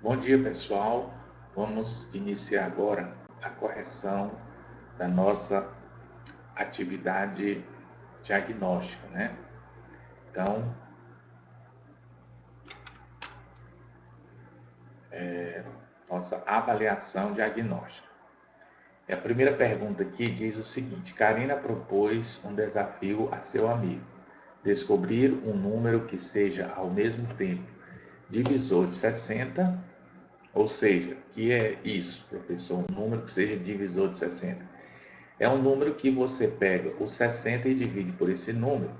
Bom dia, pessoal. Vamos iniciar agora a correção da nossa atividade diagnóstica, né? Então, nossa avaliação diagnóstica. E a primeira pergunta aqui diz o seguinte: Karina propôs um desafio a seu amigo: descobrir um número que seja ao mesmo tempo divisor de 60. Ou seja, que é isso, professor? Um número que seja divisor de 60. É um número que você pega o 60 e divide por esse número,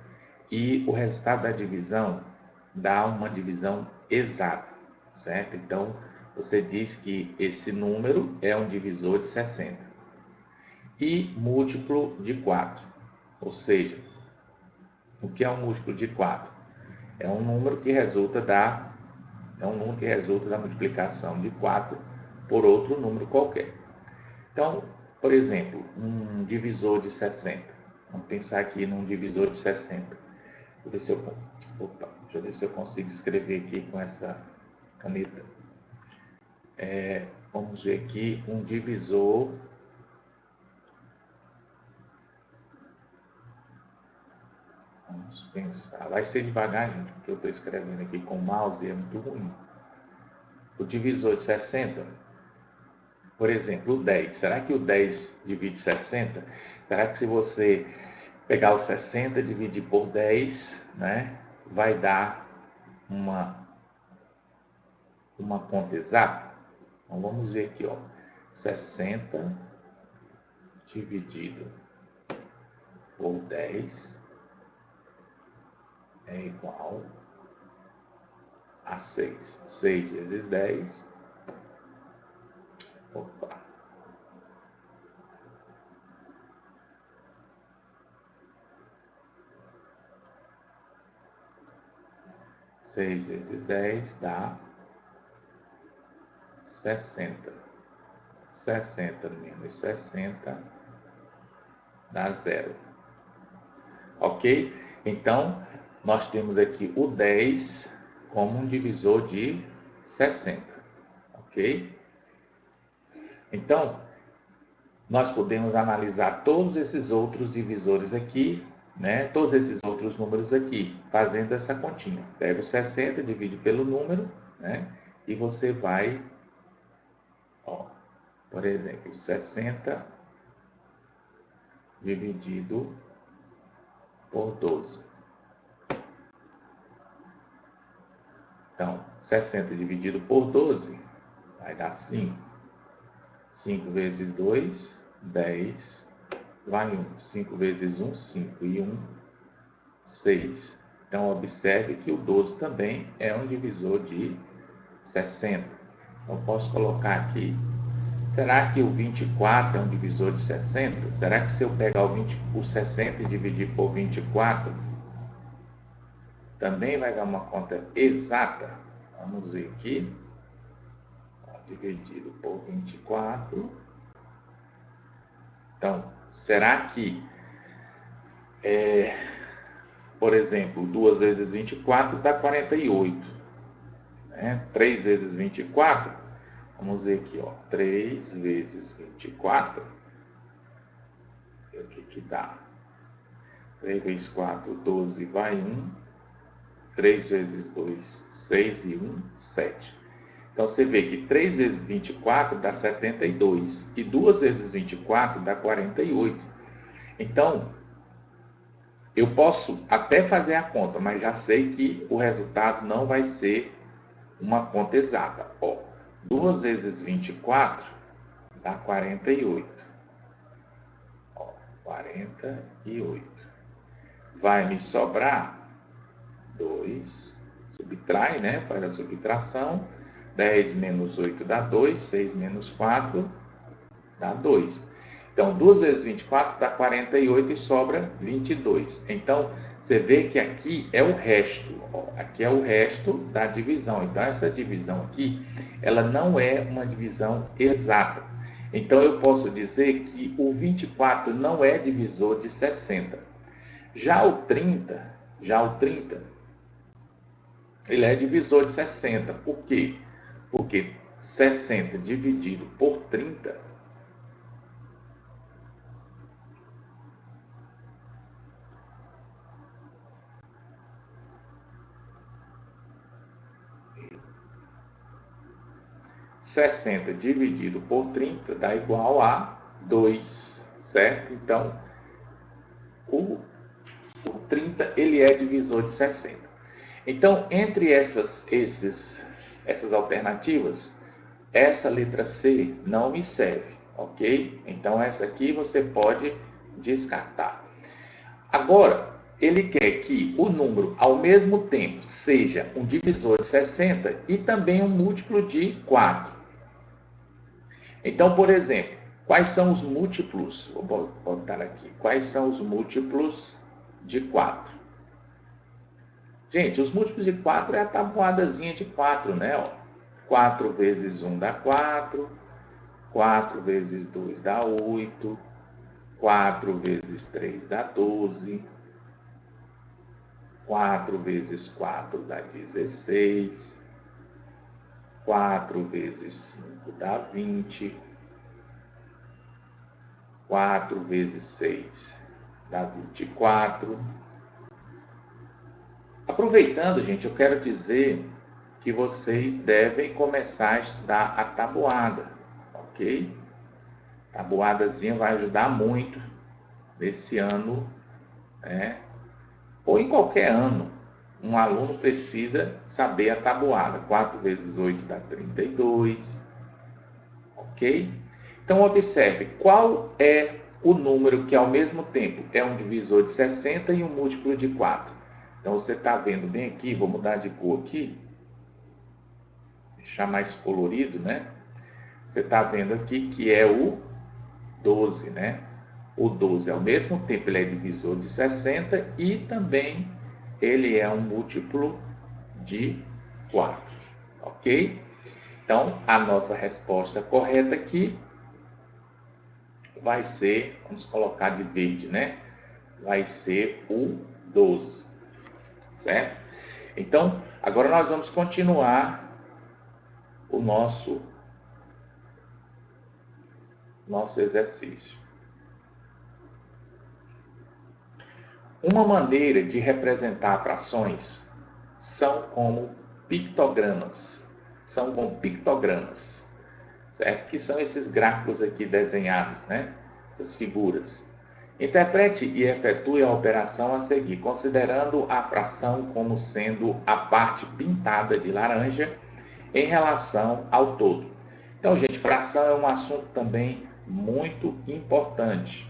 e o resultado da divisão dá uma divisão exata, certo? Então, você diz que esse número é um divisor de 60 e múltiplo de 4. Ou seja, o que é um múltiplo de 4? É um número que resulta da multiplicação de 4 por outro número qualquer. Então, por exemplo, um divisor de 60. Vamos pensar aqui num divisor de 60. Deixa eu ver se eu consigo escrever aqui com essa caneta. Vamos ver aqui um divisor. Vamos pensar. Vai ser devagar, gente, porque eu estou escrevendo aqui com o mouse e é muito ruim. O divisor de 60, por exemplo, o 10. Será que o 10 divide 60? Será que se você pegar o 60 e dividir por 10, né, vai dar uma conta exata? Então, vamos ver aqui, ó. 60 dividido por 10 é igual a 6. 6 vezes 10. Opa. 6 vezes 10 dá 60. 60 menos 60 dá 0. Ok? Então, nós temos aqui o 10 como um divisor de 60. Ok? Então, nós podemos analisar todos esses outros divisores aqui, né? Todos esses outros números aqui, fazendo essa continha. Pega o 60, divide pelo número, né? E você vai, ó, por exemplo, 60 dividido por 12. Então, 60 dividido por 12 vai dar 5. 5 vezes 2, 10. Vai 1. 5 vezes 1, 5. E 1, 6. Então, observe que o 12 também é um divisor de 60. Então, posso colocar aqui. Será que o 24 é um divisor de 60? Será que se eu pegar o 60 e dividir por 24, também vai dar uma conta exata? Vamos ver aqui. Dividido por 24. Então, será que, por exemplo, 2 vezes 24 dá 48. Né? 3 vezes 24, vamos ver aqui, ó, 3 vezes 24, o que dá? 3 vezes 4, 12, vai 1. 3 vezes 2, 6 e 1, 7. Então, você vê que 3 vezes 24 dá 72 e 2 vezes 24 dá 48. Então, eu posso até fazer a conta, mas já sei que o resultado não vai ser uma conta exata. Ó, 2 vezes 24 dá 48. Ó, 48. Vai me sobrar 2, subtrai, né? Faz a subtração. 10 menos 8 dá 2, 6 menos 4 dá 2. Então, 2 vezes 24 dá 48 e sobra 22. Então, você vê que aqui é o resto. Ó, aqui é o resto da divisão. Então, essa divisão aqui, ela não é uma divisão exata. Então, eu posso dizer que o 24 não é divisor de 60. Já o 30, ele é divisor de 60. Por quê? Porque 60 dividido por 30 60 dividido por 30 dá igual a 2, certo? Então, o 30 ele é divisor de 60. Então, entre essas alternativas, essa letra C não me serve, ok? Então, essa aqui você pode descartar. Agora, ele quer que o número, ao mesmo tempo, seja um divisor de 60 e também um múltiplo de 4. Então, por exemplo, quais são os múltiplos? Vou botar aqui. Quais são os múltiplos de 4? Gente, os múltiplos de 4 é a tabuadazinha de 4, né? 4 vezes 1 dá 4, 4 vezes 2 dá 8, 4 vezes 3 dá 12, 4 vezes 4 dá 16, 4 vezes 5 dá 20, 4 vezes 6 dá 24. Aproveitando, gente, eu quero dizer que vocês devem começar a estudar a tabuada, ok? Tabuadazinha vai ajudar muito nesse ano, né? Ou em qualquer ano. Um aluno precisa saber a tabuada. 4 vezes 8 dá 32, ok? Então, observe qual é o número que ao mesmo tempo é um divisor de 60 e um múltiplo de 4. Então, você está vendo bem aqui, vou mudar de cor aqui, deixar mais colorido, né? Você está vendo aqui que é o 12, né? O 12, ao mesmo tempo, ele é divisor de 60 e também ele é um múltiplo de 4, ok? Então, a nossa resposta correta aqui vai ser, vamos colocar de verde, né? Vai ser o 12, certo? Então, agora nós vamos continuar o nosso exercício. Uma maneira de representar frações são como pictogramas. São com pictogramas, certo? Que são esses gráficos aqui desenhados, né? Essas figuras. Interprete e efetue a operação a seguir, considerando a fração como sendo a parte pintada de laranja em relação ao todo. Então, gente, fração é um assunto também muito importante.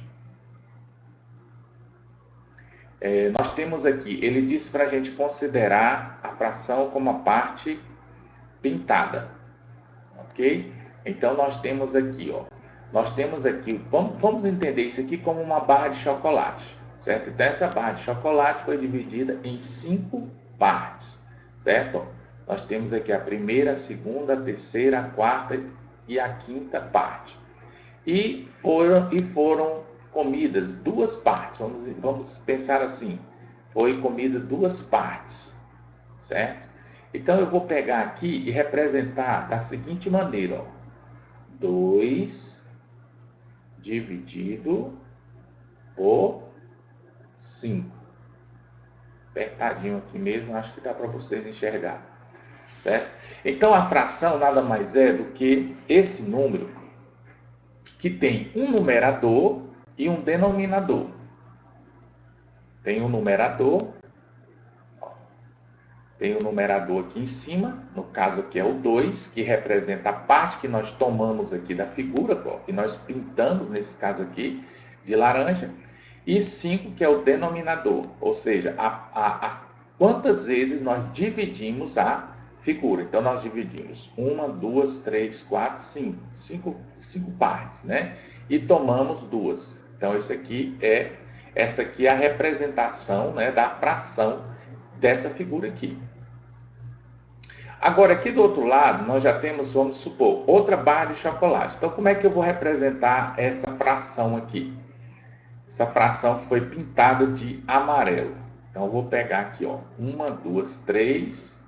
Nós temos aqui, ele diz para a gente considerar a fração como a parte pintada, ok? Então, nós temos aqui, vamos entender isso aqui como uma barra de chocolate, certo? Então, essa barra de chocolate foi dividida em 5 partes, certo? Nós temos aqui a primeira, a segunda, a terceira, a quarta e a quinta parte. E foram comidas 2 partes, vamos pensar assim, foi comida 2 partes, certo? Então, eu vou pegar aqui e representar da seguinte maneira, ó, 2 dividido por 5. Apertadinho aqui mesmo, acho que dá para vocês enxergar, certo? Então, a fração nada mais é do que esse número que tem um numerador e um denominador. Tem um numerador, aqui em cima, no caso aqui é o 2, que representa a parte que nós tomamos aqui da figura, que nós pintamos, nesse caso aqui, de laranja, e 5, que é o denominador, ou seja, quantas vezes nós dividimos a figura. Então, nós dividimos 1, 2, 3, 4, 5. 5 partes, né? E tomamos 2. Então, essa aqui é a representação, né, da fração dessa figura aqui. Agora, aqui do outro lado, nós já temos, vamos supor, outra barra de chocolate. Então, como é que eu vou representar essa fração aqui? Essa fração que foi pintada de amarelo. Então, eu vou pegar aqui, ó, 1, 2, 3...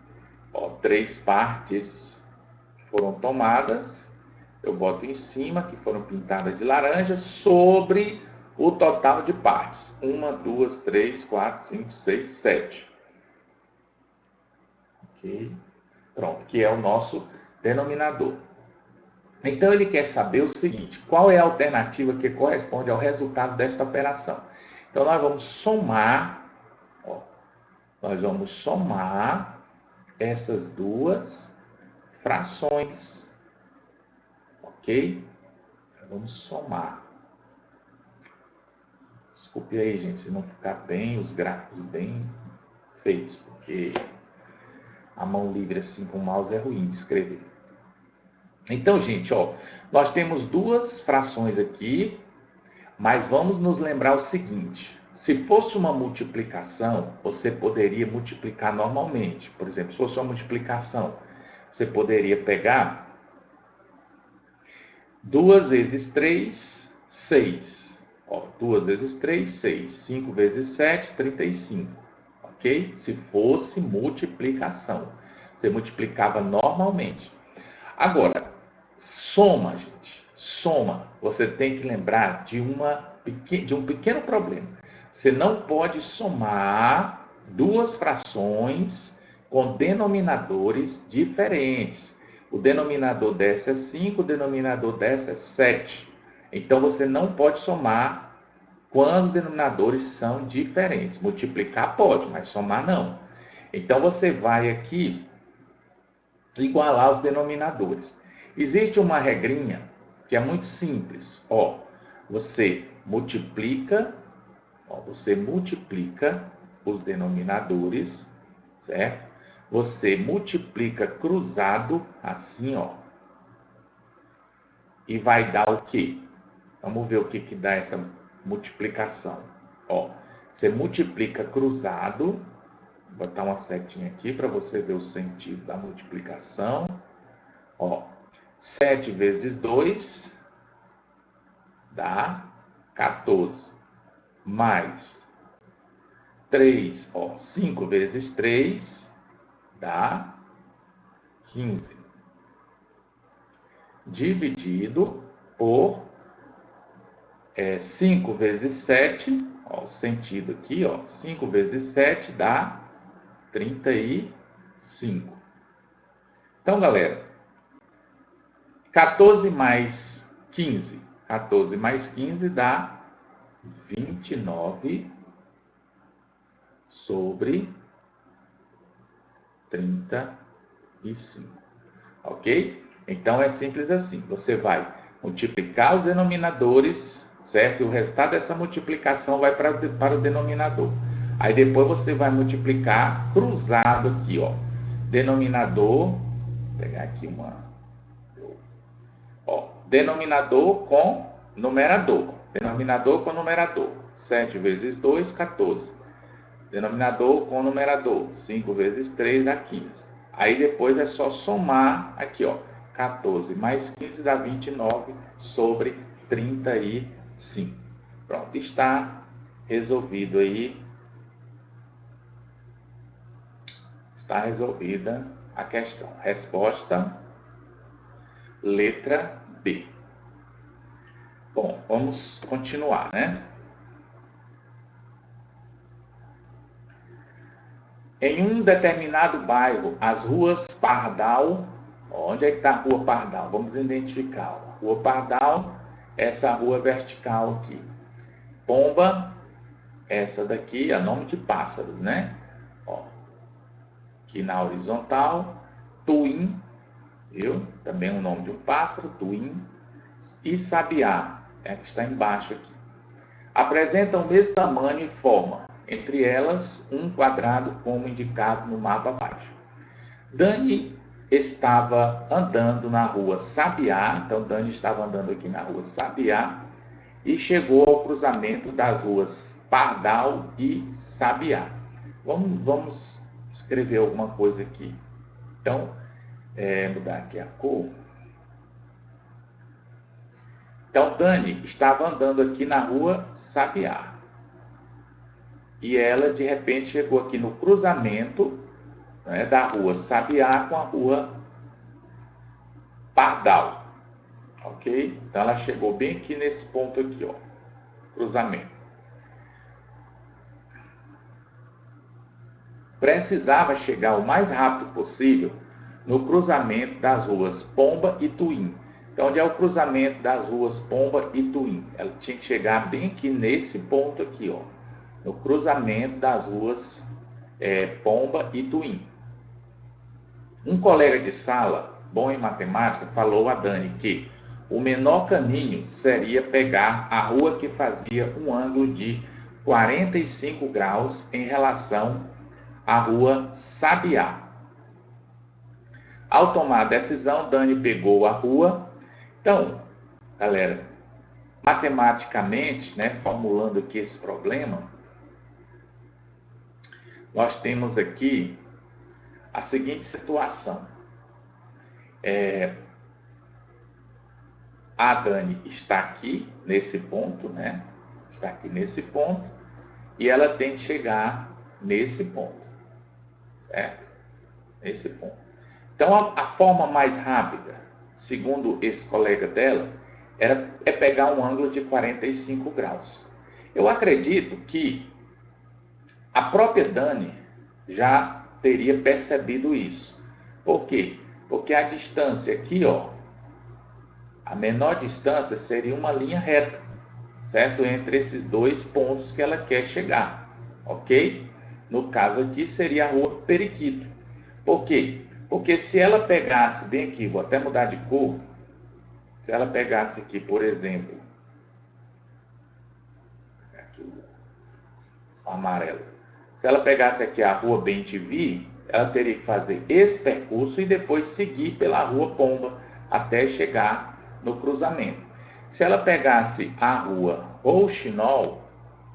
3 partes foram tomadas, eu boto em cima, que foram pintadas de laranja, sobre o total de partes. 1, 2, 3, 4, 5, 6, 7. Ok? Pronto, que é o nosso denominador. Então, ele quer saber o seguinte: qual é a alternativa que corresponde ao resultado desta operação? Então, nós vamos somar, essas duas frações, ok? Vamos somar. Desculpe aí, gente, se não ficar bem, os gráficos bem feitos, porque a mão livre assim com o mouse é ruim de escrever. Então, gente, nós temos duas frações aqui, mas vamos nos lembrar o seguinte: se fosse uma multiplicação, você poderia multiplicar normalmente. Por exemplo, se fosse uma multiplicação, você poderia pegar 2 vezes 3, 6. 2 vezes 3, 6. 5 vezes 7, 35. Ok? Se fosse multiplicação, você multiplicava normalmente. Agora, soma, gente. Soma. Você tem que lembrar de um pequeno problema. Você não pode somar duas frações com denominadores diferentes. O denominador dessa é 5, o denominador dessa é 7. Então, você não pode somar quando os denominadores são diferentes. Multiplicar pode, mas somar não. Então, você vai aqui igualar os denominadores. Existe uma regrinha que é muito simples. Você multiplica os denominadores, certo? Você multiplica cruzado, assim, e vai dar o quê? Vamos ver o que dá essa multiplicação. Você multiplica cruzado, vou botar uma setinha aqui para você ver o sentido da multiplicação. 7 vezes 2 dá 14, mais 3, 5 vezes 3 dá 15, dividido por 5 vezes 7, o sentido aqui, 5 vezes 7 dá 35. Então, galera, 14 mais 15. 14 mais 15 dá 29 sobre 35. Ok? Então, é simples assim. Você vai multiplicar os denominadores, certo? E o resultado dessa multiplicação vai para o denominador. Aí, depois, você vai multiplicar cruzado aqui, Denominador, vou pegar aqui denominador com numerador. Denominador com numerador. 7 vezes 2, 14. Denominador com numerador. 5 vezes 3 dá 15. Aí depois é só somar aqui, 14 mais 15 dá 29 sobre 35. Pronto, está resolvido aí. Está resolvida a questão. Resposta, letra B. Bom, vamos continuar, né? Em um determinado bairro, as ruas Pardal, onde é que está a rua Pardal? Vamos identificar. Rua Pardal, essa rua vertical aqui. Pomba, essa daqui é nome de pássaros, né? Aqui na horizontal. Tuim, viu? Também é o nome de um pássaro, tuim. E Sabiá, que está embaixo aqui. Apresentam o mesmo tamanho e forma, entre elas um quadrado como indicado no mapa abaixo. Dani estava andando na rua Sabiá, então Dani estava andando aqui na rua Sabiá e chegou ao cruzamento das ruas Pardal e Sabiá. Vamos escrever alguma coisa aqui. Então, mudar aqui a cor. Então, Dani estava andando aqui na rua Sabiá. E ela, de repente, chegou aqui no cruzamento, né, da rua Sabiá com a rua pardal, ok? Então ela chegou bem aqui nesse ponto aqui, ó, cruzamento. Precisava chegar o mais rápido possível no cruzamento das ruas Pomba e Tuim. Então, onde é o cruzamento das ruas Pomba e Tuim? Ela tinha que chegar bem aqui nesse ponto aqui, ó, no cruzamento das ruas Pomba e Tuim. Um colega de sala, bom em matemática, falou a Dani que o menor caminho seria pegar a rua que fazia um ângulo de 45 graus em relação à rua Sabiá. Ao tomar a decisão, Dani pegou a rua. Então, galera, matematicamente, né, formulando aqui esse problema, nós temos aqui a seguinte situação. A Dani está aqui nesse ponto, né? Está aqui nesse ponto e ela tem que chegar nesse ponto, certo? Nesse ponto. Então, a forma mais rápida, segundo esse colega dela, é pegar um ângulo de 45 graus. Eu acredito que a própria Dani já teria percebido isso. Por quê? Porque a distância aqui, ó, a menor distância seria uma linha reta, certo? Entre esses dois pontos que ela quer chegar, ok? No caso aqui seria a rua Periquito. Por quê? Porque se ela pegasse bem aqui, vou até mudar de cor, se ela pegasse aqui, por exemplo, aqui o amarelo, se ela pegasse aqui a rua Bem-te-vi, ela teria que fazer esse percurso e depois seguir pela rua Pomba até chegar no cruzamento. Se ela pegasse a rua Rouxinol,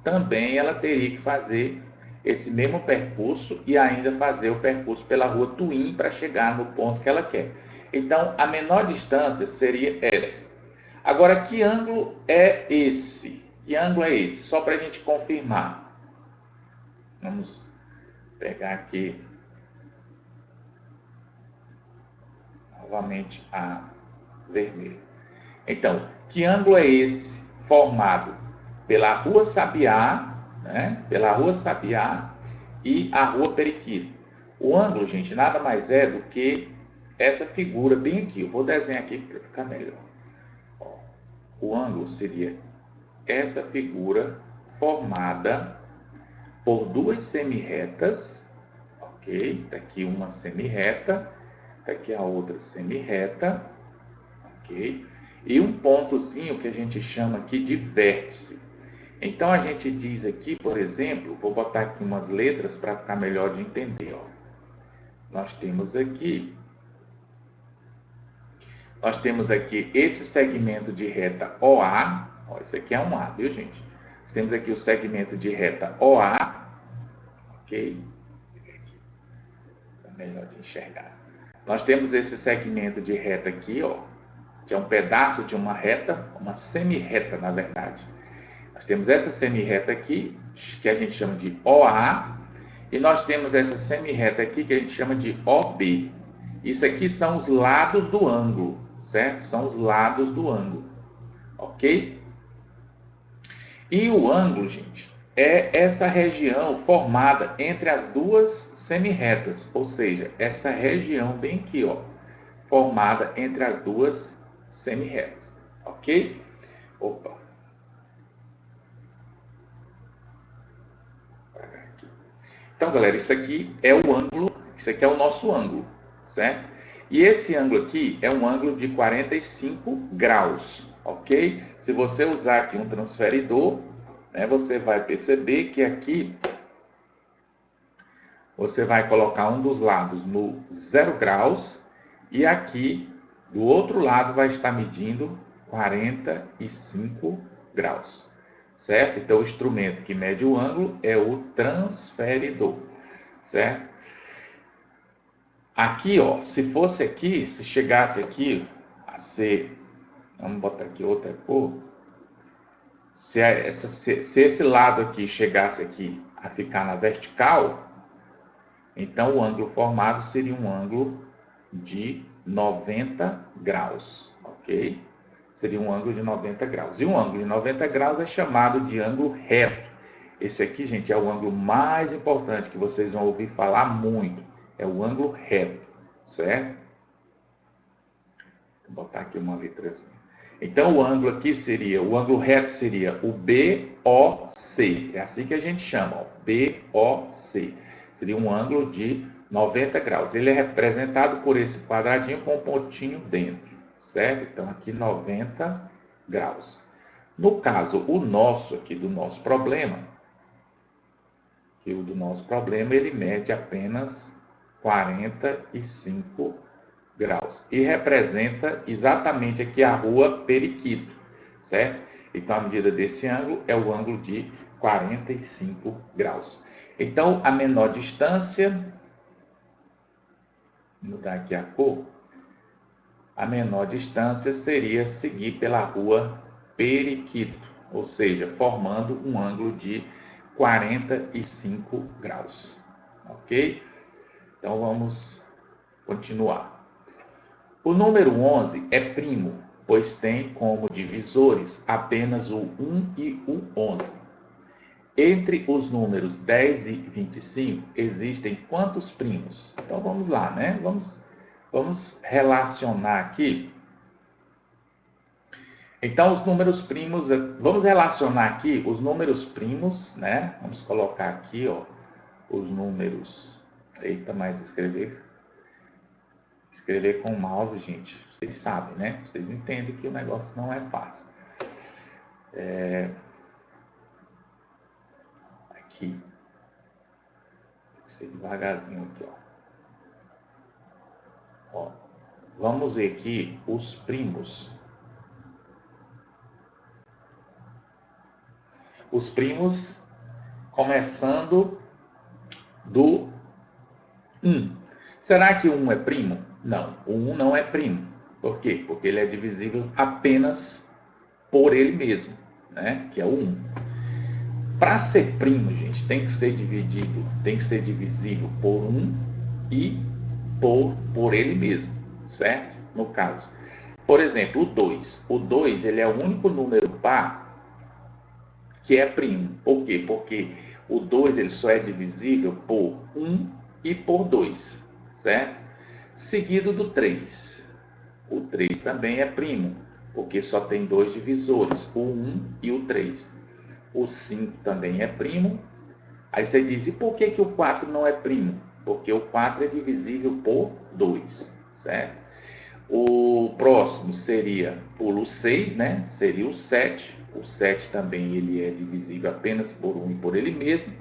também ela teria que fazer esse mesmo percurso e ainda fazer o percurso pela rua Tuim para chegar no ponto que ela quer. Então, a menor distância seria essa. Agora, que ângulo é esse? Que ângulo é esse? Só para a gente confirmar. Vamos pegar aqui novamente a vermelha. Então, que ângulo é esse formado pela Rua Sabiá, né? Pela Rua Sabiá e a Rua Periquito? O ângulo, gente, nada mais é do que essa figura bem aqui. Eu vou desenhar aqui para ficar melhor. Ó, o ângulo seria essa figura formada por duas semirretas, ok? Tá aqui uma semirreta, tá aqui a outra semirreta, ok? E um pontozinho que a gente chama aqui de vértice. Então, a gente diz aqui, por exemplo, vou botar aqui umas letras para ficar melhor de entender, ó. Nós temos aqui esse segmento de reta OA, ó, isso aqui é um A, viu, gente? Nós temos aqui o segmento de reta OA, ok? Fica melhor de enxergar. Nós temos esse segmento de reta aqui, ó, que é um pedaço de uma reta, uma semirreta, na verdade. Nós temos essa semirreta aqui, que a gente chama de OA, e nós temos essa semirreta aqui, que a gente chama de OB. Isso aqui são os lados do ângulo, certo? São os lados do ângulo, ok? E o ângulo, gente, é essa região formada entre as duas semirretas, ou seja, essa região bem aqui, ó, formada entre as duas semirretas, ok? Opa. Então, galera, isso aqui é o ângulo, isso aqui é o nosso ângulo, certo? E esse ângulo aqui é um ângulo de 45 graus, ok? Se você usar aqui um transferidor, né, você vai perceber que aqui você vai colocar um dos lados no 0 graus e aqui do outro lado vai estar medindo 45 graus, certo? Então, o instrumento que mede o ângulo é o transferidor, certo? Aqui, ó, se fosse aqui, se chegasse aqui a ser, vamos botar aqui outra cor, se esse lado aqui chegasse aqui a ficar na vertical, então o ângulo formado seria um ângulo de 90 graus, ok? Seria um ângulo de 90 graus. E um ângulo de 90 graus é chamado de ângulo reto. Esse aqui, gente, é o ângulo mais importante que vocês vão ouvir falar muito. É o ângulo reto, certo? Vou botar aqui uma letrazinha. Então, o ângulo aqui seria, o ângulo reto seria o BOC. É assim que a gente chama, ó, BOC. Seria um ângulo de 90 graus. Ele é representado por esse quadradinho com um pontinho dentro, certo? Então, aqui 90 graus. No caso, o nosso aqui do nosso problema, ele mede apenas 45 graus e representa exatamente aqui a rua Periquito, certo? Então, a medida desse ângulo é o ângulo de 45 graus. Então, a menor distância, vou mudar aqui a cor, a menor distância seria seguir pela rua Periquito, ou seja, formando um ângulo de 45 graus, ok? Então, vamos continuar. O número 11 é primo, pois tem como divisores apenas o 1 e o 11. Entre os números 10 e 25, existem quantos primos? Então, vamos lá, né? Vamos relacionar aqui. Então, os números primos, vamos relacionar aqui os números primos, né? Vamos colocar aqui, ó, os números. Eita, mas escrever com o mouse, gente, vocês sabem, né? Vocês entendem que o negócio não é fácil. Aqui. Tem que ser devagarzinho aqui, ó. Vamos ver aqui os primos. Os primos começando do 1. Será que o 1 é primo? Não, o 1 não é primo. Por quê? Porque ele é divisível apenas por ele mesmo, né? Que é o 1. Para ser primo, gente, tem que ser divisível por 1 e por ele mesmo, certo? No caso, por exemplo, o 2. O 2, ele é o único número par que é primo. Por quê? Porque o 2 ele só é divisível por 1 e por 2, certo? Seguido do 3. O 3 também é primo, porque só tem dois divisores, o 1 e o 3. O 5 também é primo. Aí você diz, e por que o 4 não é primo? Porque o 4 é divisível por 2, certo? O próximo seria, pula o 6, né? Seria o 7. O 7 também ele é divisível apenas por 1 e por ele mesmo.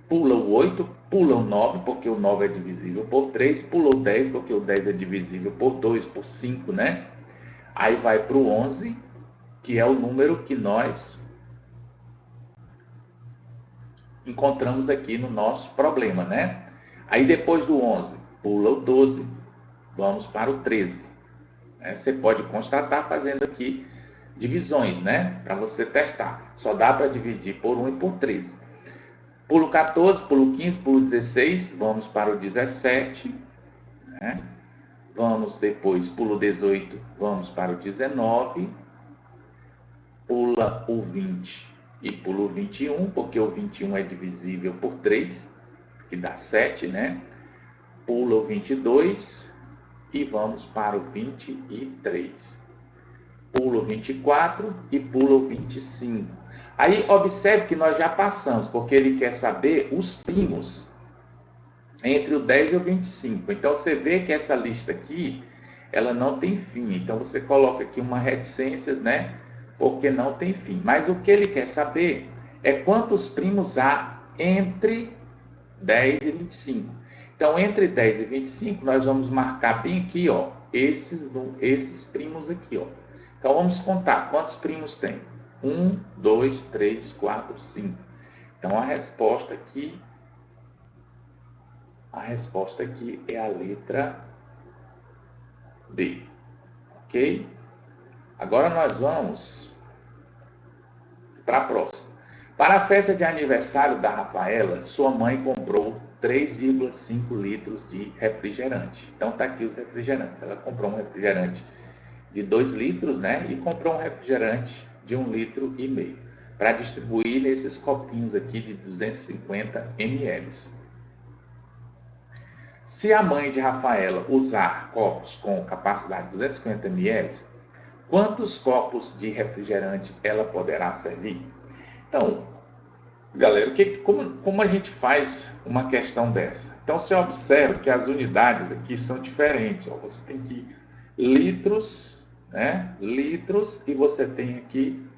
Pula o 8, pula o 9, porque o 9 é divisível por 3. Pula o 10, porque o 10 é divisível por 2, por 5, né? Aí vai para o 11, que é o número que nós encontramos aqui no nosso problema, né? Aí depois do 11, pula o 12, vamos para o 13. Você pode constatar fazendo aqui divisões, né? Para você testar. Só dá para dividir por 1 e por 13. Pulo 14, pulo 15, pulo 16, vamos para o 17. Né? Vamos depois, pulo 18, vamos para o 19. Pula o 20 e pulo o 21, porque o 21 é divisível por 3, que dá 7, né? Pula o 22 e vamos para o 23. Pula o 24 e pula o 25. Aí, observe que nós já passamos, porque ele quer saber os primos entre o 10 e o 25. Então, você vê que essa lista aqui, ela não tem fim. Então, você coloca aqui uma reticências, né? Porque não tem fim. Mas o que ele quer saber é quantos primos há entre 10 e 25. Então, entre 10 e 25, nós vamos marcar bem aqui, ó, esses primos aqui, ó. Então, vamos contar quantos primos tem. 1, 2, 3, 4, 5. Então, a resposta aqui é a letra B. Ok? Agora nós vamos para a próxima. Para a festa de aniversário da Rafaela, sua mãe comprou 3,5 litros de refrigerante. Então está aqui os refrigerantes. Ela comprou um refrigerante de 2 litros, né? E comprou um refrigerante de 1,5 litro para distribuir nesses copinhos aqui de 250 ml. Se a mãe de Rafaela usar copos com capacidade de 250 ml, quantos copos de refrigerante ela poderá servir? Então, galera, como a gente faz uma questão dessa? Então, você observa que as unidades aqui são diferentes. Ó. Você tem aqui litros, né? Litros, e você tem aqui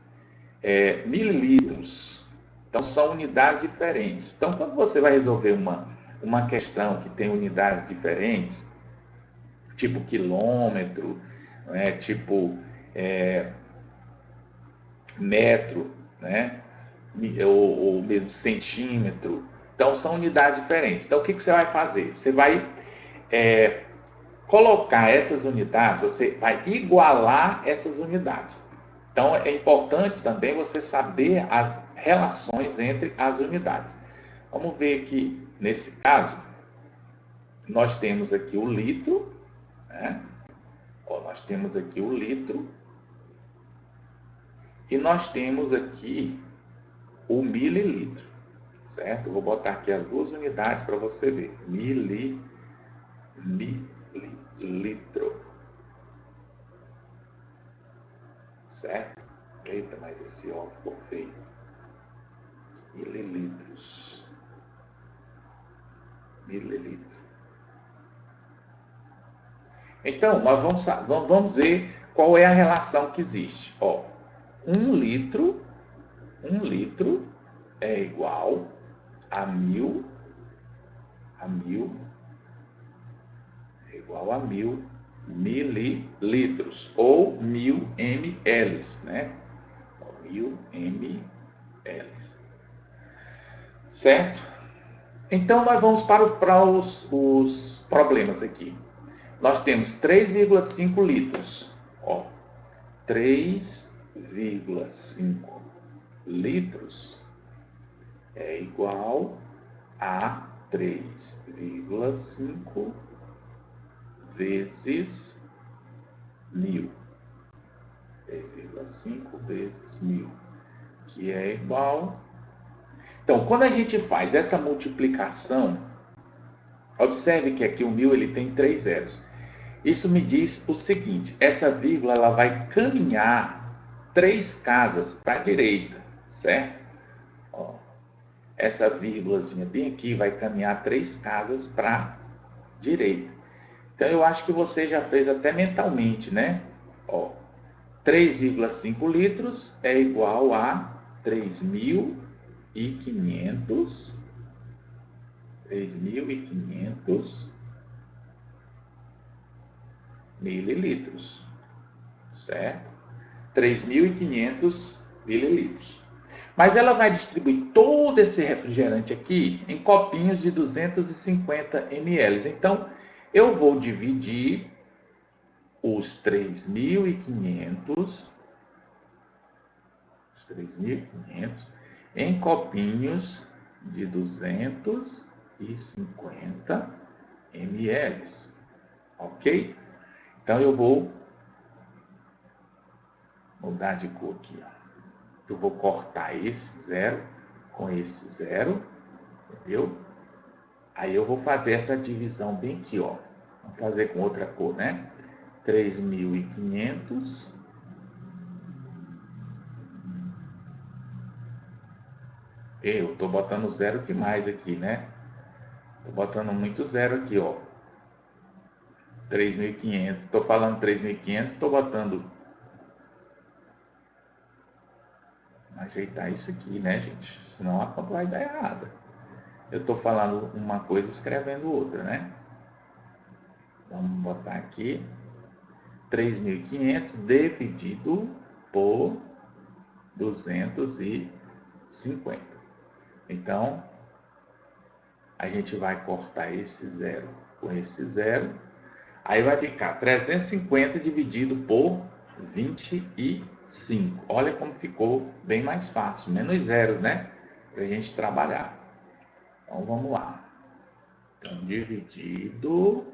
mililitros. Então, são unidades diferentes. Então, quando você vai resolver uma questão que tem unidades diferentes, tipo quilômetro, né? Tipo metro, né? Ou mesmo centímetro. Então, são unidades diferentes. Então, o que você vai fazer? Você vai colocar essas unidades, você vai igualar essas unidades. Então, é importante também você saber as relações entre as unidades. Vamos ver aqui, nesse caso, nós temos aqui o litro, né? Ó, nós temos aqui o litro, e nós temos aqui o mililitro, certo? Vou botar aqui as duas unidades para você ver. Mililitro. Certo? Eita, mas esse ó ficou feio. Mililitros. Mililitro. Então, nós vamos ver qual é a relação que existe. Ó, 1 litro é igual a 1000 mililitros ou 1000 ml, né? 1000 ml. Certo? Então, nós vamos para os problemas aqui. Nós temos 3,5 litros. Ó, 3,5 litros é igual a 3,5 vezes 1000. 3,5 vezes 1000, que é igual... Então, quando a gente faz essa multiplicação, observe que aqui o 1000 ele tem 3 zeros. Isso me diz o seguinte, essa vírgula ela vai caminhar 3 casas para a direita, certo? Ó, essa vírgulazinha bem aqui vai caminhar 3 casas para a direita. Então, eu acho que você já fez até mentalmente, né? Ó, 3,5 litros é igual a 3.500 mililitros, certo? 3.500 mililitros. Mas ela vai distribuir todo esse refrigerante aqui em copinhos de 250 ml. Então, eu vou dividir os 3.500 em copinhos de 250 ml. Ok? Então, eu vou mudar de cor aqui. Eu vou cortar esse zero com esse zero, entendeu? Aí eu vou fazer essa divisão bem aqui, ó. Vamos fazer com outra cor, né? 3.500 eu tô botando zero demais aqui, né? Tô botando muito zero aqui, ó. 3.500, tô falando 3.500, tô botando... Ajeitar isso aqui, né, gente? Senão a conta vai dar errada. Eu tô falando uma coisa escrevendo outra, né? Vamos botar aqui 3.500 dividido por 250. Então, a gente vai cortar esse zero com esse zero. Aí vai ficar 350 dividido por 25. Olha como ficou bem mais fácil. Menos zeros, né? Para a gente trabalhar. Então, vamos lá. Então, dividido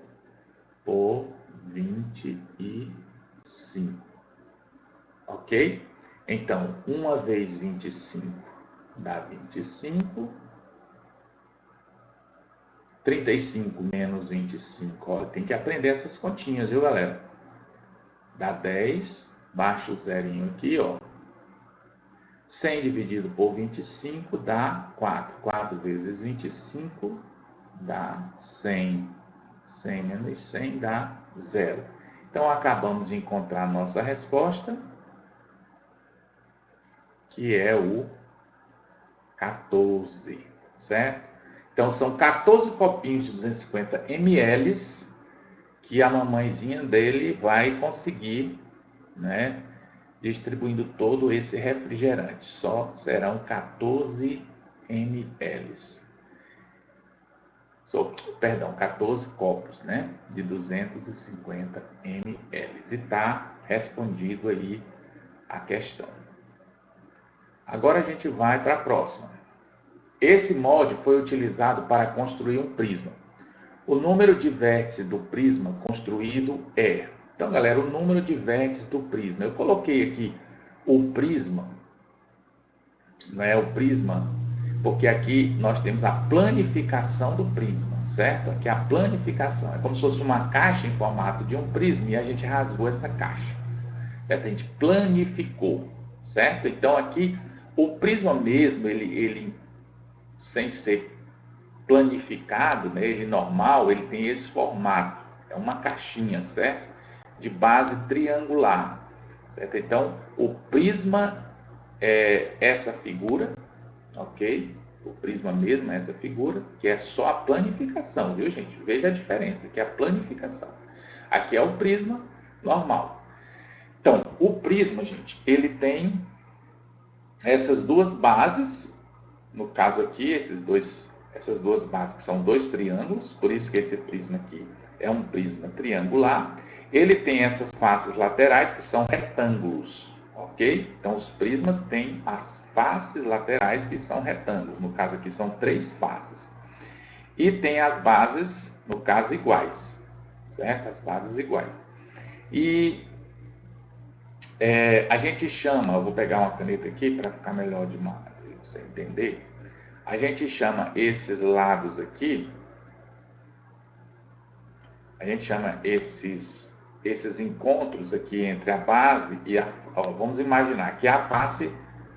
por 25. Ok? Então, 1 vezes 25 dá 25. 35 menos 25. Ó, tem que aprender essas continhas, viu, galera? Dá 10. Baixa o zerinho aqui, ó. 100 dividido por 25 dá 4. 4 vezes 25 dá 100. 100 menos 100 dá 0. Então, acabamos de encontrar a nossa resposta, que é o 14, certo? Então, são 14 copinhos de 250 ml que a mamãezinha dele vai conseguir, né, distribuindo todo esse refrigerante. Só serão 14 ml. Perdão, 14 copos, né, de 250 ml. E está respondido aí a questão. Agora a gente vai para a próxima. Esse molde foi utilizado para construir um prisma. O número de vértices do prisma construído é... Então, galera, o número de vértices do prisma. Eu coloquei aqui o prisma, não é o prisma, porque aqui nós temos a planificação do prisma, certo? Aqui é a planificação. É como se fosse uma caixa em formato de um prisma e a gente rasgou essa caixa. Certo? A gente planificou, certo? Então, aqui, o prisma mesmo, ele sem ser planificado, né, ele normal, ele tem esse formato, é uma caixinha, certo? De base triangular, certo? Então, o prisma é essa figura, ok? O prisma mesmo é essa figura, que é só a planificação, viu, gente? Veja a diferença, que é a planificação. Aqui é o prisma normal. Então, o prisma, gente, ele tem essas duas bases. No caso aqui, essas duas bases que são dois triângulos, por isso que esse prisma aqui é um prisma triangular. Ele tem essas faces laterais que são retângulos, ok? Então, os prismas têm as faces laterais que são retângulos. No caso aqui, são 3 faces. E tem as bases, no caso, iguais, certo? As bases iguais. E a gente chama, eu vou pegar uma caneta aqui para ficar melhor de você entender. A gente chama esses lados aqui, a gente chama esses encontros aqui entre a base e vamos imaginar que é a face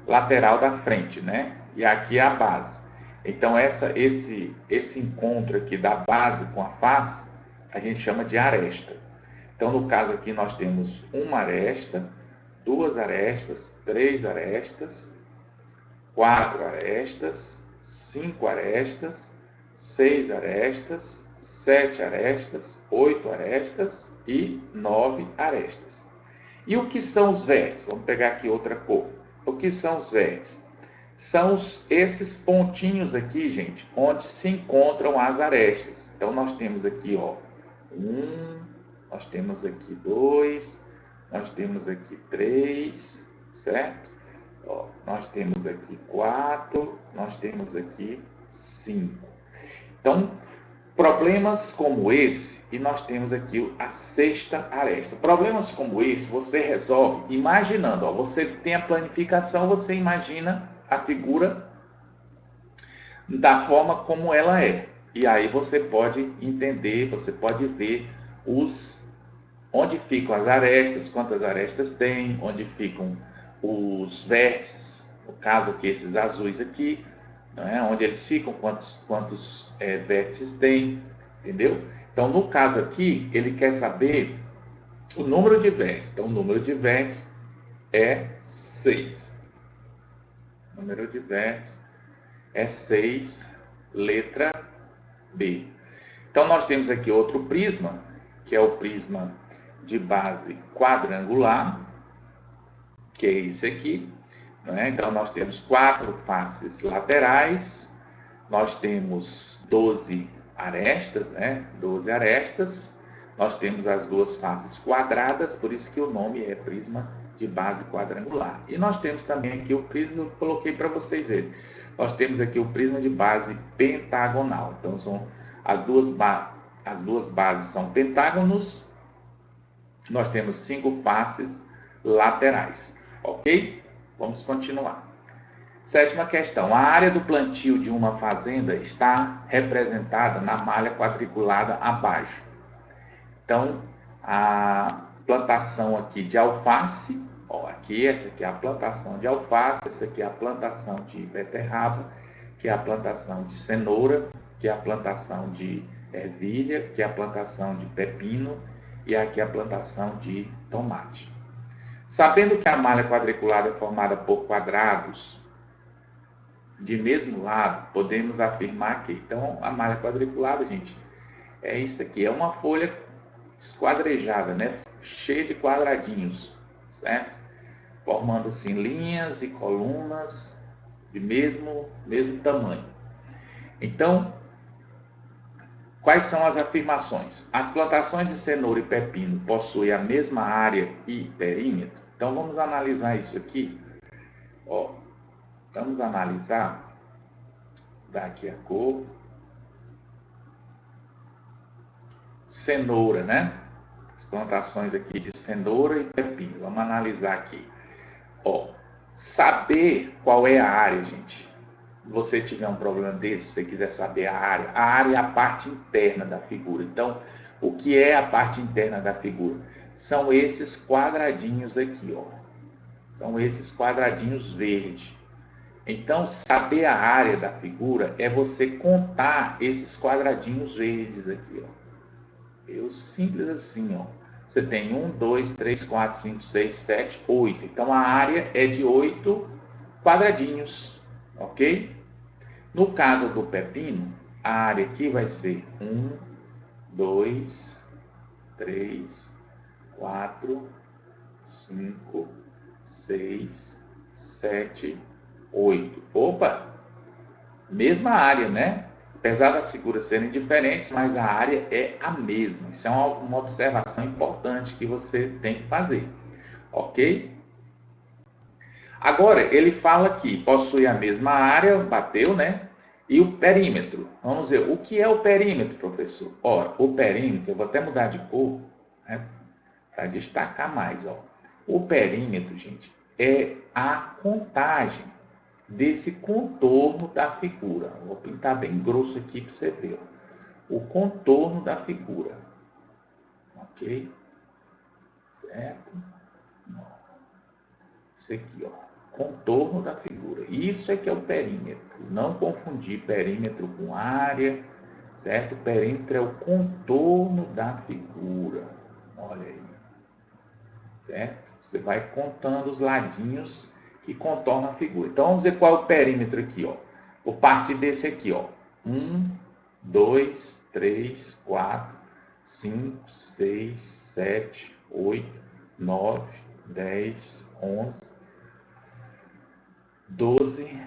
lateral da frente, né? E aqui é a base. Então, esse encontro aqui da base com a face, a gente chama de aresta. Então, no caso aqui, nós temos uma aresta, 2 arestas, 3 arestas, 4 arestas, 5 arestas, 6 arestas, 7 arestas, 8 arestas e 9 arestas. E o que são os vértices? Vamos pegar aqui outra cor. O que são os vértices? São esses pontinhos aqui, gente, onde se encontram as arestas. Então, nós temos aqui, ó, 1, nós temos aqui 2, nós temos aqui 3, certo? Ó, nós temos aqui 4, nós temos aqui 5. Então, problemas como esse, e nós temos aqui a sexta aresta. Problemas como esse, você resolve imaginando. Ó, você tem a planificação, você imagina a figura da forma como ela é. E aí você pode entender, você pode ver onde ficam as arestas, quantas arestas tem, onde ficam os vértices, no caso aqui esses azuis aqui, né, onde eles ficam, quantos vértices tem, entendeu? Então, no caso aqui, ele quer saber o número de vértices. Então, o número de vértices é 6. O número de vértices é 6, letra B. Então, nós temos aqui outro prisma, que é o prisma de base quadrangular, que é esse aqui, né? Então, nós temos 4 faces laterais, nós temos 12 arestas, né? 12 arestas, nós temos as 2 faces quadradas, por isso que o nome é prisma de base quadrangular. E nós temos também aqui o prisma, eu coloquei para vocês verem, nós temos aqui o prisma de base pentagonal. Então, são as duas bases são pentágonos, nós temos 5 faces laterais, ok? Vamos continuar. Sétima questão, a área do plantio de uma fazenda está representada na malha quadriculada abaixo. Então, a plantação aqui de alface, ó, aqui essa aqui é a plantação de alface, essa aqui é a plantação de beterraba, que é a plantação de cenoura, que é a plantação de ervilha, que é a plantação de pepino e aqui a plantação de tomate. Sabendo que a malha quadriculada é formada por quadrados de mesmo lado, podemos afirmar que, então, a malha quadriculada, gente, é isso aqui, é uma folha esquadrejada, né? Cheia de quadradinhos, certo? Formando assim linhas e colunas de mesmo tamanho. Então, quais são as afirmações? As plantações de cenoura e pepino possuem a mesma área e perímetro? Então, vamos analisar isso aqui. Ó, vamos analisar, dar aqui a cor. Cenoura, né? As plantações aqui de cenoura e pepino. Vamos analisar aqui. Ó, saber qual é a área, gente. Se você tiver um problema desse, se você quiser saber a área é a parte interna da figura. Então, o que é a parte interna da figura? São esses quadradinhos aqui, ó. São esses quadradinhos verdes. Então, saber a área da figura é você contar esses quadradinhos verdes aqui, ó. Eu simples assim, ó. Você tem 1, 2, 3, 4, 5, 6, 7, 8. Então a área é de 8 quadradinhos, ok? No caso do pepino, a área aqui vai ser 1, 2, 3, 4, 5, 6, 7, 8. Opa! Mesma área, né? Apesar das figuras serem diferentes, mas a área é a mesma. Isso é uma observação importante que você tem que fazer, ok? Agora, ele fala que possui a mesma área, bateu, né? E o perímetro. Vamos ver, o que é o perímetro, professor? Ora, o perímetro, eu vou até mudar de cor, né? Para destacar mais, ó. O perímetro, gente, é a contagem desse contorno da figura. Vou pintar bem grosso aqui para você ver. Ó. O contorno da figura. Ok? Certo? Isso aqui, ó. Contorno da figura. Isso é que é o perímetro. Não confundir perímetro com área. Certo? O perímetro é o contorno da figura. Olha aí. Certo? Você vai contando os ladinhos que contornam a figura. Então, vamos ver qual é o perímetro aqui, ó. Vou partir desse aqui, ó. 1, 2, 3, 4, 5, 6, 7, 8, 9, 10, 11, 12,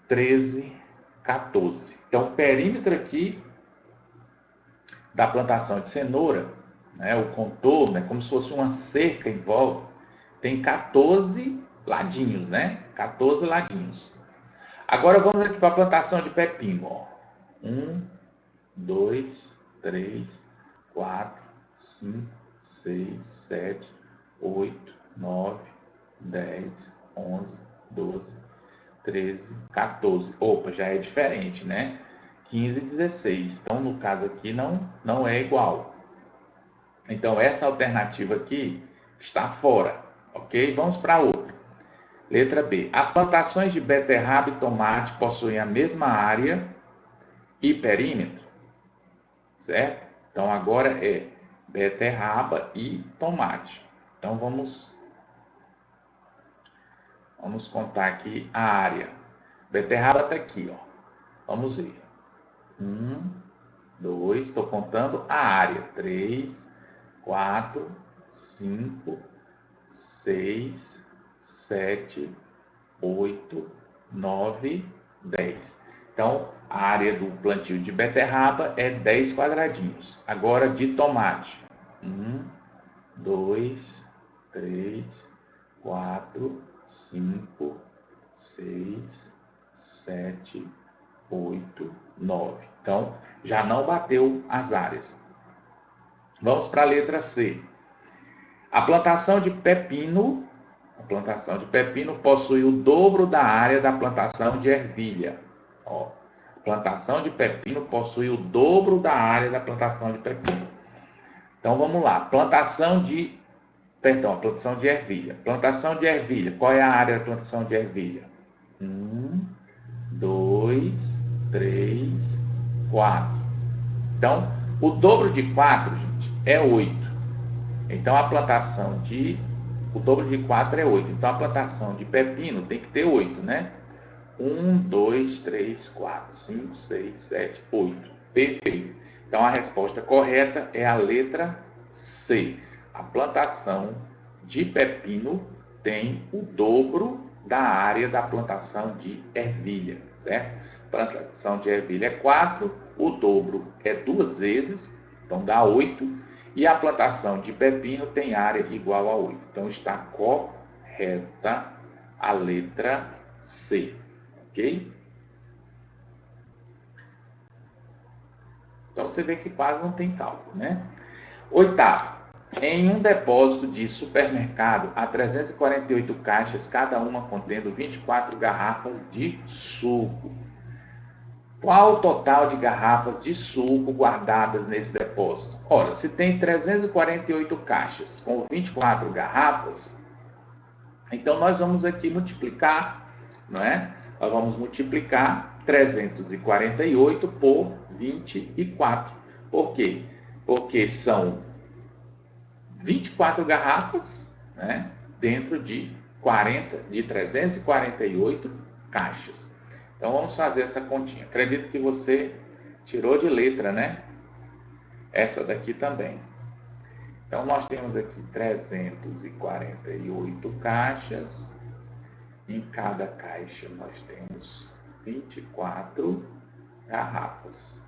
13, 14. Então, o perímetro aqui da plantação de cenoura, né, o contorno, é como se fosse uma cerca em volta, tem 14 ladinhos, né? 14 ladinhos. Agora vamos aqui para a plantação de pepino. Ó. 1, 2, 3, 4, 5, 6, 7, 8, 9, 10, 11, 12, 13, 14. Opa, já é diferente, né? 15 e 16. Então, no caso aqui, não é igual. Então, essa alternativa aqui está fora, ok? Vamos para outra. Letra B. As plantações de beterraba e tomate possuem a mesma área e perímetro, certo? Então, agora é beterraba e tomate. Então, vamos contar aqui a área. Beterraba está aqui, ó. Vamos ver. 1, 2, estou contando a área. 3, 4, 5, 6, 7, 8, 9, 10. Então, a área do plantio de beterraba é 10 quadradinhos. Agora, de tomate. 1, 2, 3, 4, 5, 6, 7, 8, 9. Então, já não bateu as áreas. Vamos para a letra C. A plantação de pepino possui o dobro da área da plantação de ervilha. Ó, a plantação de pepino possui o dobro da área da plantação de pepino. Então vamos lá. A plantação de ervilha. Plantação de ervilha. Qual é a área da plantação de ervilha? 1, 2, 3, 4. Então, o dobro de 4, gente, é 8. Então, o dobro de 4 é 8. Então, a plantação de pepino tem que ter 8, né? 1, 2, 3, 4, 5, 6, 7, 8. Perfeito. Então, a resposta correta é a letra C. A plantação de pepino tem o dobro da área da plantação de ervilha, certo? A plantação de ervilha é 4, o dobro é 2 vezes, então dá 8, e a plantação de pepino tem área igual a 8. Então está correta a letra C, ok? Então você vê que quase não tem cálculo, né? Oitavo. Em um depósito de supermercado, há 348 caixas, cada uma contendo 24 garrafas de suco. Qual o total de garrafas de suco guardadas nesse depósito? Ora, se tem 348 caixas com 24 garrafas, então nós vamos aqui multiplicar, não é? Nós vamos multiplicar 348 por 24. Por quê? Porque são 24 garrafas, né, dentro de 348 caixas. Então vamos fazer essa continha. Acredito que você tirou de letra, né? Essa daqui também. Então nós temos aqui 348 caixas. Em cada caixa nós temos 24 garrafas.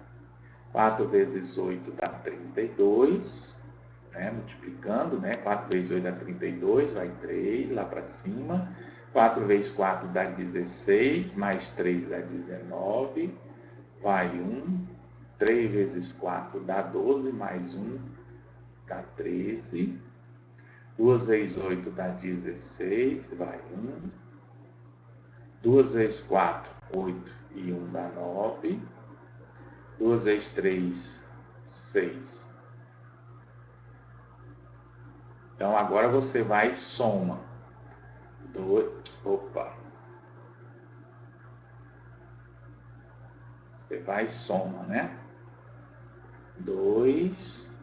4 vezes 8 dá 32. Multiplicando, 4 vezes 8 dá 32, vai 3 lá para cima. 4 vezes 4 dá 16, mais 3 dá 19, vai 1. 3 vezes 4 dá 12, mais 1 dá 13. 2 vezes 8 dá 16, vai 1. 2 vezes 4, 8 e 1 dá 9. 2 vezes 3, 6. Então, agora você vai e soma. Você vai e soma, né? 2,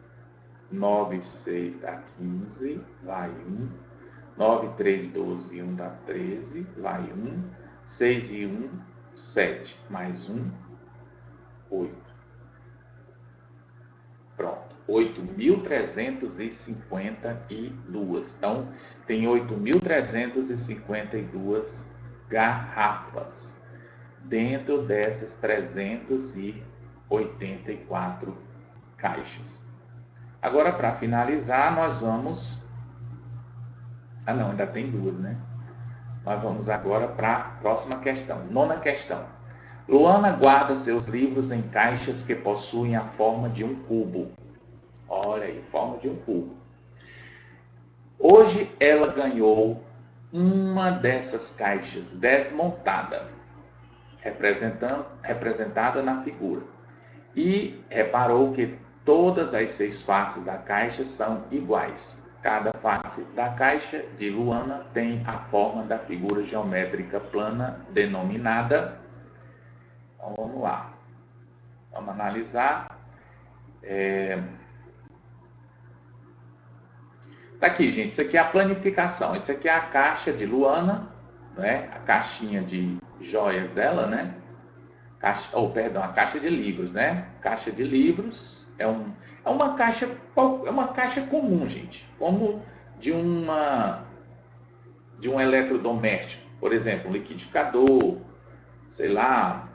9, 6 dá 15, vai 1. 9, 3, 12 e 1 dá 13, vai 1. 6 e 1, 7, mais 1, 8. Pronto. 8.352. Então, tem 8.352 garrafas dentro dessas 384 caixas. Agora, para finalizar, nós vamos... não, ainda tem duas, né? Nós vamos agora para a próxima questão. 9ª questão. Luana guarda seus livros em caixas que possuem a forma de um cubo. Olha aí, forma de um cubo. Hoje ela ganhou uma dessas caixas desmontada, representada na figura. E reparou que todas as 6 faces da caixa são iguais. Cada face da caixa de Luana tem a forma da figura geométrica plana denominada. Então vamos lá. Vamos analisar. Tá aqui, gente, isso aqui é a planificação, isso aqui é a caixa de Luana, né? A caixinha de joias dela, né? A caixa de livros, né? Caixa de livros é uma caixa comum, gente, como de um eletrodoméstico, por exemplo, um liquidificador, sei lá,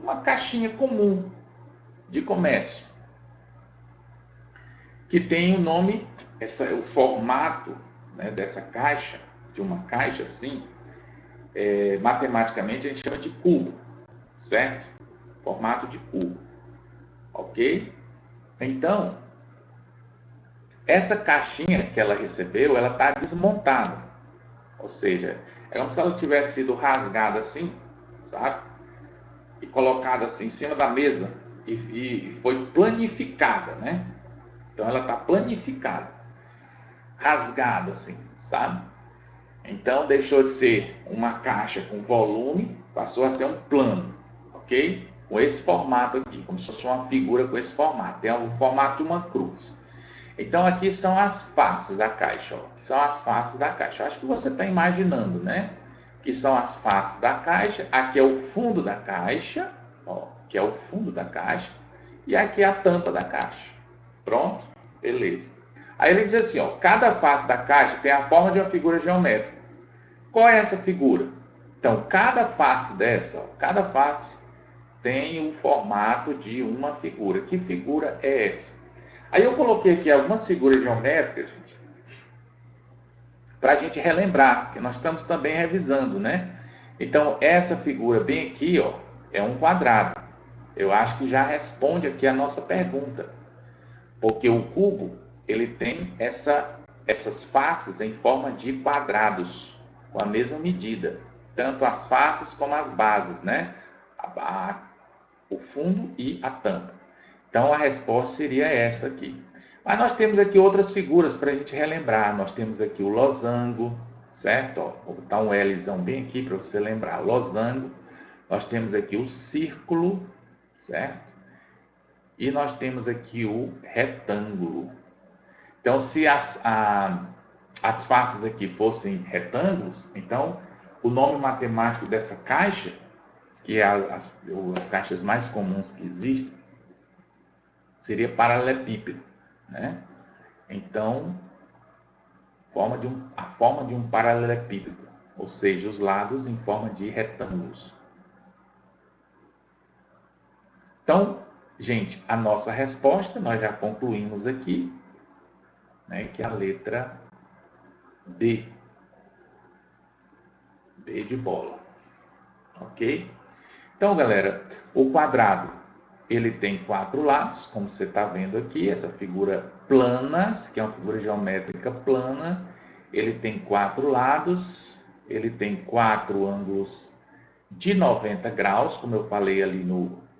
uma caixinha comum de comércio, que tem o nome, o formato, né, dessa caixa, de uma caixa assim, matematicamente a gente chama de cubo, certo? Formato de cubo. ok? Então, essa caixinha que ela recebeu, ela está desmontada. Ou seja, é como se ela tivesse sido rasgada assim, sabe? E colocada assim em cima da mesa e foi planificada, né? Então ela está planificada, rasgada assim, sabe? Então deixou de ser uma caixa com volume, passou a ser um plano, ok? Com esse formato aqui, como se fosse uma figura com esse formato, tem o formato de uma cruz. Então aqui são as faces da caixa, ó. São as faces da caixa. Acho que você está imaginando, né? Que são as faces da caixa. Aqui é o fundo da caixa, ó, que é o fundo da caixa, e aqui é a tampa da caixa. Pronto? Beleza. Aí ele diz assim, ó, cada face da caixa tem a forma de uma figura geométrica. Qual é essa figura? Então, cada face dessa, ó, cada face tem o formato de uma figura. Que figura é essa? Aí eu coloquei aqui algumas figuras geométricas, gente, para a gente relembrar, que nós estamos também revisando, né? Então, essa figura bem aqui, ó, é um quadrado. Eu acho que já responde aqui a nossa pergunta. Porque o cubo, ele tem essas faces em forma de quadrados, com a mesma medida. Tanto as faces como as bases, né? O fundo e a tampa. Então, a resposta seria esta aqui. Mas nós temos aqui outras figuras para a gente relembrar. Nós temos aqui o losango, certo? Ó, vou botar um Lzão bem aqui para você lembrar. Losango. Nós temos aqui o círculo, certo? E nós temos aqui o retângulo. Então, se as faces aqui fossem retângulos, então o nome matemático dessa caixa, que é as caixas mais comuns que existem, seria paralelepípedo, né? Então, a forma de um paralelepípedo, ou seja, os lados em forma de retângulos. Então, gente, a nossa resposta, nós já concluímos aqui, né, que é a letra D. D de bola. Ok? Então, galera, o quadrado, ele tem 4 lados, como você está vendo aqui, essa figura plana, que é uma figura geométrica plana, ele tem 4 lados, ele tem 4 ângulos de 90 graus, como eu falei ali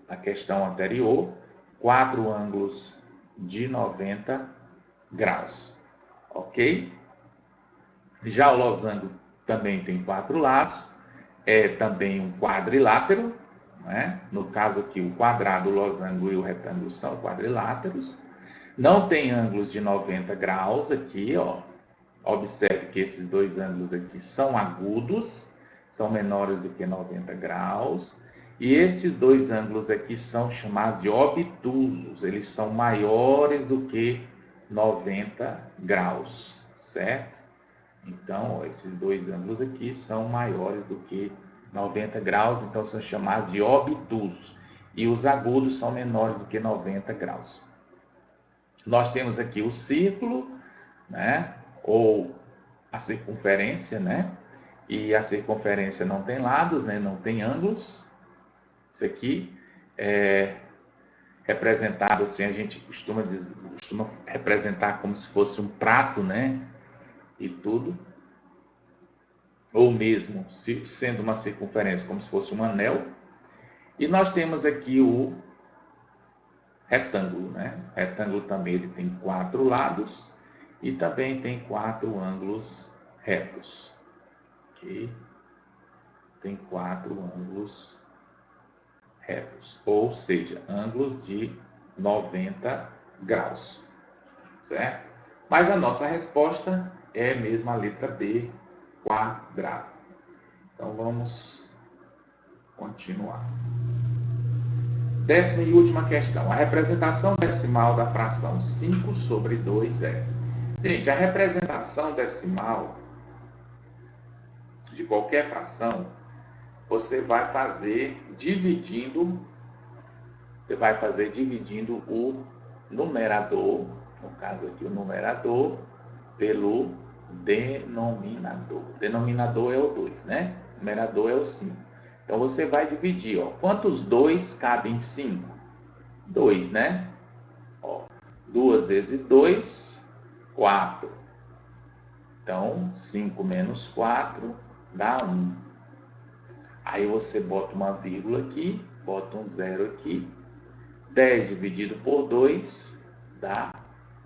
na questão anterior, 4 ângulos de 90 graus, ok? Já o losango também tem 4 lados, é também um quadrilátero, né? No caso aqui, o quadrado, o losango e o retângulo são quadriláteros. Não tem ângulos de 90 graus aqui, ó. Observe que esses dois ângulos aqui são agudos, são menores do que 90 graus. E estes dois ângulos aqui são chamados de obtusos, eles são maiores do que 90 graus, certo? Então, ó, esses dois ângulos aqui são maiores do que 90 graus, então são chamados de obtusos. E os agudos são menores do que 90 graus. Nós temos aqui o círculo, né? Ou a circunferência, né? E a circunferência não tem lados, né? Não tem ângulos. Isso aqui é representado assim, a gente costuma representar como se fosse um prato, né? E tudo. Ou mesmo, sendo uma circunferência, como se fosse um anel. E nós temos aqui o retângulo, né? O retângulo também ele tem 4 lados e também tem 4 ângulos retos. Ok? Tem 4 ângulos retos, ou seja, ângulos de 90 graus, certo? Mas a nossa resposta é mesmo a letra B, quadrado. Então vamos continuar. 10ª e última questão. A representação decimal da fração 5 sobre 2 é... Gente, a representação decimal de qualquer fração, você vai fazer dividindo o numerador, no caso aqui o numerador, pelo denominador. Denominador é o 2, né? Numerador é o 5. Então, você vai dividir, ó. Quantos 2 cabem em 5? 2, né? Ó, 2 vezes 2, 4. Então, 5 menos 4 dá 1. Aí você bota uma vírgula aqui, bota um zero aqui. 10 dividido por 2 dá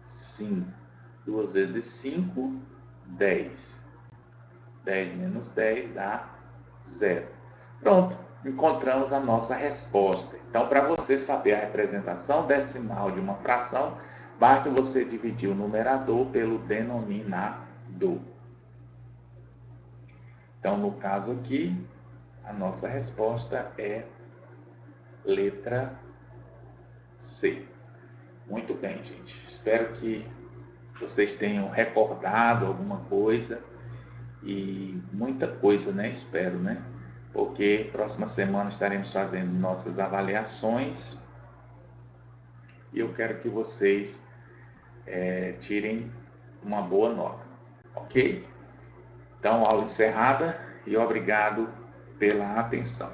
5. 2 vezes 5, 10. 10 menos 10 dá 0. Pronto, encontramos a nossa resposta. Então, para você saber a representação decimal de uma fração, basta você dividir o numerador pelo denominador. Então, no caso aqui, a nossa resposta é letra C. Muito bem, gente. Espero que vocês tenham recordado alguma coisa e muita coisa, né? Espero, né? Porque próxima semana estaremos fazendo nossas avaliações e eu quero que vocês tirem uma boa nota, ok? Então, aula encerrada e obrigado pela atenção.